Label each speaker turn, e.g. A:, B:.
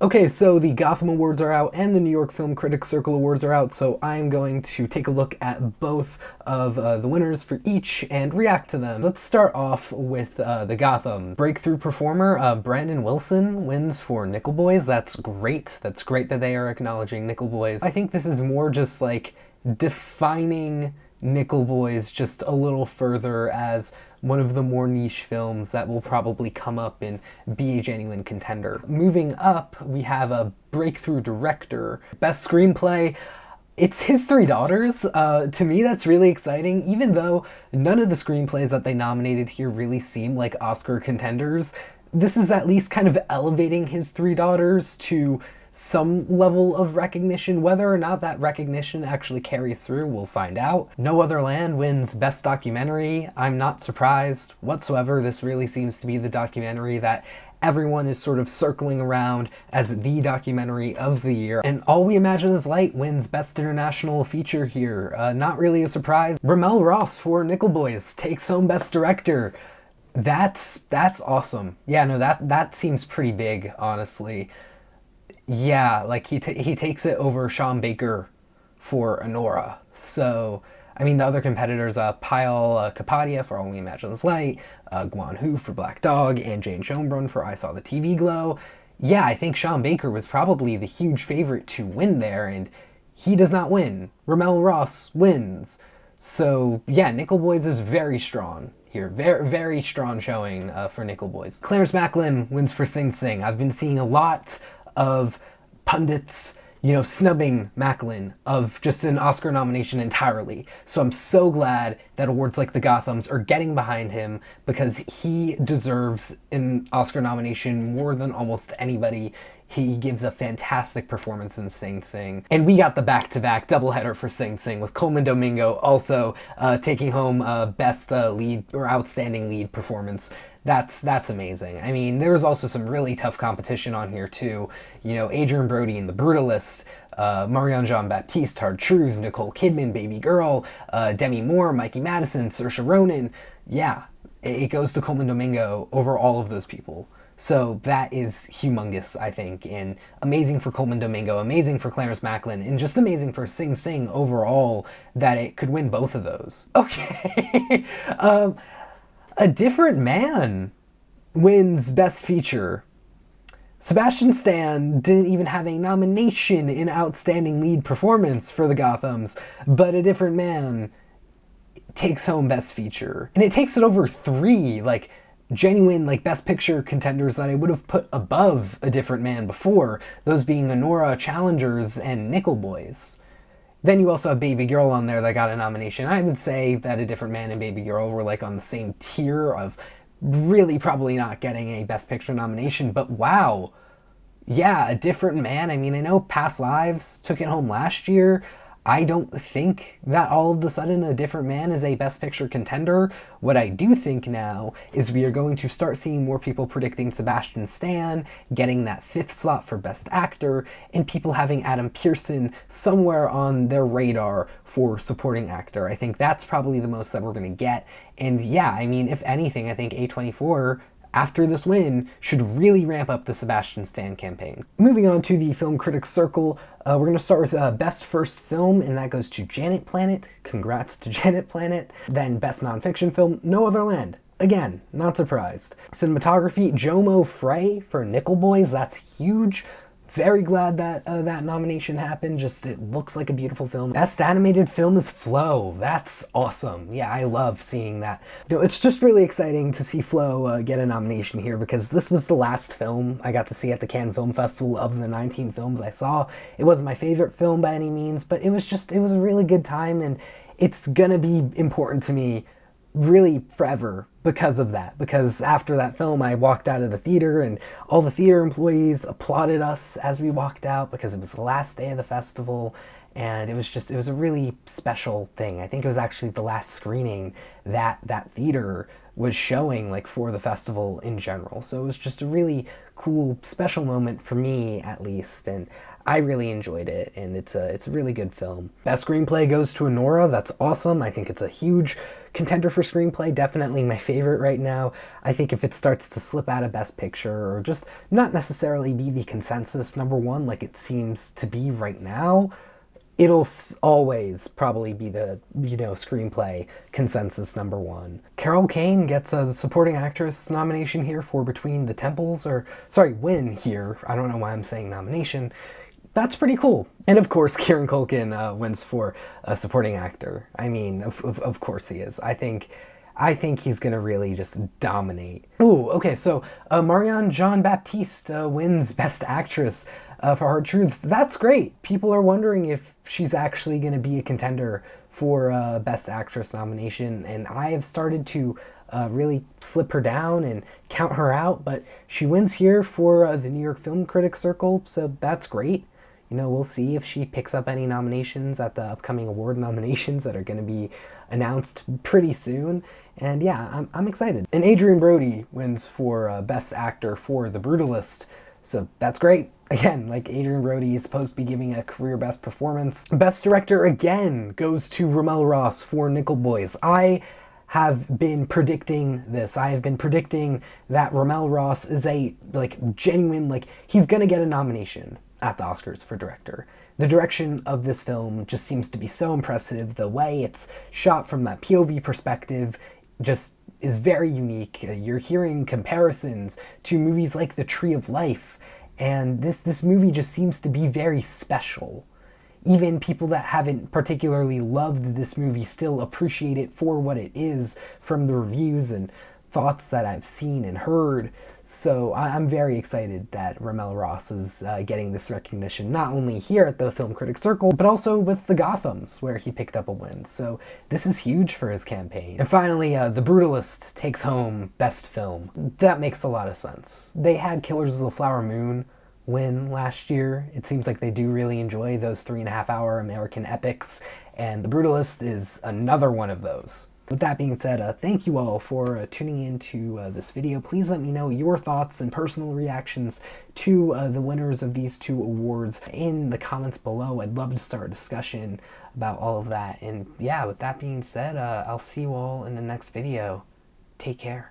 A: Okay, so the Gotham Awards are out and the New York Film Critics Circle Awards are out, so I'm going to take a look at both of the winners for each and react to them. Let's start off with the Gotham. Breakthrough performer, Brandon Wilson wins for Nickel Boys. That's great. That's great that they are acknowledging Nickel Boys. I think this is more just like defining Nickel Boys just a little further as one of the more niche films that will probably come up and be a genuine contender. Moving up, we have a breakthrough director. Best screenplay, it's his three daughters. To me, that's really exciting, even though none of the screenplays that they nominated here really seem like Oscar contenders. This is at least kind of elevating his three daughters to some level of recognition. Whether or not that recognition actually carries through, we'll find out. No Other Land wins Best Documentary. I'm not surprised whatsoever. This really seems to be the documentary that everyone is sort of circling around as the documentary of the year. And All We Imagine Is Light wins Best International Feature here. Not really a surprise. RaMell Ross for Nickel Boys takes home Best Director. That's awesome. Yeah, no, that seems pretty big, honestly. Yeah, like he takes it over Sean Baker for Anora. So, I mean, the other competitors, Payal Kapadia for All We Imagine Is Light, Guan Hu for Black Dog, and Jane Schoenbrunn for I Saw the TV Glow. Yeah, I think Sean Baker was probably the huge favorite to win there, and he does not win. RaMell Ross wins. So, yeah, Nickel Boys is very strong here. Very, very strong showing for Nickel Boys. Clarence Macklin wins for Sing Sing. I've been seeing a lot of pundits, snubbing Macklin of just an Oscar nomination entirely. So I'm so glad that awards like the Gothams are getting behind him, because he deserves an Oscar nomination more than almost anybody. He gives a fantastic performance in Sing Sing. And we got the back-to-back doubleheader for Sing Sing, with Coleman Domingo also taking home Best Lead or Outstanding Lead Performance. That's amazing. I mean, there's also some really tough competition on here too. Adrian Brody in The Brutalist, Marianne Jean-Baptiste, Hard Truths, Nicole Kidman, Baby Girl, Demi Moore, Mikey Madison, Saoirse Ronan. Yeah, it goes to Coleman Domingo over all of those people. So that is humongous, I think, and amazing for Coleman Domingo, amazing for Clarence Macklin, and just amazing for Sing Sing overall that it could win both of those. Okay. A Different Man wins Best Feature. Sebastian Stan didn't even have a nomination in Outstanding Lead Performance for the Gothams, but A Different Man takes home Best Feature. And it takes it over three, genuine, Best Picture contenders that I would have put above A Different Man before, those being Anora, Challengers, and Nickel Boys. Then you also have Baby Girl on there that got a nomination. I would say that A Different Man and Baby Girl were on the same tier of really probably not getting a Best Picture nomination, but wow. Yeah, A Different Man. I mean, I know Past Lives took it home last year. I don't think that all of a sudden A Different Man is a Best Picture contender. What I do think now is we are going to start seeing more people predicting Sebastian Stan getting that 5th slot for Best Actor, and people having Adam Pearson somewhere on their radar for Supporting Actor. I think that's probably the most that we're going to get. And yeah, I mean, if anything, I think A24, after this win, should really ramp up the Sebastian Stan campaign. Moving on to the Film Critics Circle, we're going to start with Best First Film, and that goes to Janet Planet. Congrats to Janet Planet. Then Best Nonfiction Film, No Other Land. Again, not surprised. Cinematography, Jomo Frey for Nickel Boys. That's huge. Very glad that that nomination happened. Just, it looks like a beautiful film. Best Animated Film is Flow. That's awesome. Yeah, I love seeing that. It's just really exciting to see Flow get a nomination here, because this was the last film I got to see at the Cannes Film Festival of the 19 films I saw. It wasn't my favorite film by any means, but it was a really good time, and it's gonna be important to me really forever because of that. Because after that film, I walked out of the theater, and all the theater employees applauded us as we walked out, because it was the last day of the festival, and it was a really special thing. I think it was actually the last screening that that theater was showing, like, for the festival in general. So it was just a really cool, special moment for me, at least, and I really enjoyed it, and it's a really good film. Best screenplay goes to Anora. That's awesome. I think it's a huge contender for screenplay, definitely my favorite right now. I think if it starts to slip out of Best Picture, or just not necessarily be the consensus number one like it seems to be right now, it'll always probably be the, screenplay consensus number one. Carol Kane gets a supporting actress nomination here for Between the Temples, win here. I don't know why I'm saying nomination. That's pretty cool. And of course, Kieran Culkin wins for a supporting actor. I mean, of course he is. I think he's gonna really just dominate. Ooh, okay, so Marianne Jean-Baptiste wins Best Actress for Hard Truths. That's great. People are wondering if she's actually gonna be a contender for Best Actress nomination, and I have started to really slip her down and count her out, but she wins here for the New York Film Critics Circle, so that's great. We'll see if she picks up any nominations at the upcoming award nominations that are going to be announced pretty soon. And yeah, I'm excited. And Adrien Brody wins for Best Actor for The Brutalist. So that's great. Again, like, Adrien Brody is supposed to be giving a career best performance. Best Director again goes to RaMell Ross for Nickel Boys. I have been predicting this. I have been predicting that RaMell Ross is a, genuine, he's going to get a nomination at the Oscars for director. The direction of this film just seems to be so impressive. The way it's shot from that POV perspective just is very unique. You're hearing comparisons to movies like The Tree of Life, and this movie just seems to be very special. Even people that haven't particularly loved this movie still appreciate it for what it is from the reviews and thoughts that I've seen and heard. So I'm very excited that RaMell Ross is getting this recognition, not only here at the Film Critics Circle, but also with the Gothams, where he picked up a win. So this is huge for his campaign. And finally, The Brutalist takes home Best Film. That makes a lot of sense. They had Killers of the Flower Moon win last year. It seems like they do really enjoy those 3.5-hour American epics, and The Brutalist is another one of those. With that being said, thank you all for tuning into this video. Please let me know your thoughts and personal reactions to the winners of these two awards in the comments below. I'd love to start a discussion about all of that. And yeah, with that being said, I'll see you all in the next video. Take care.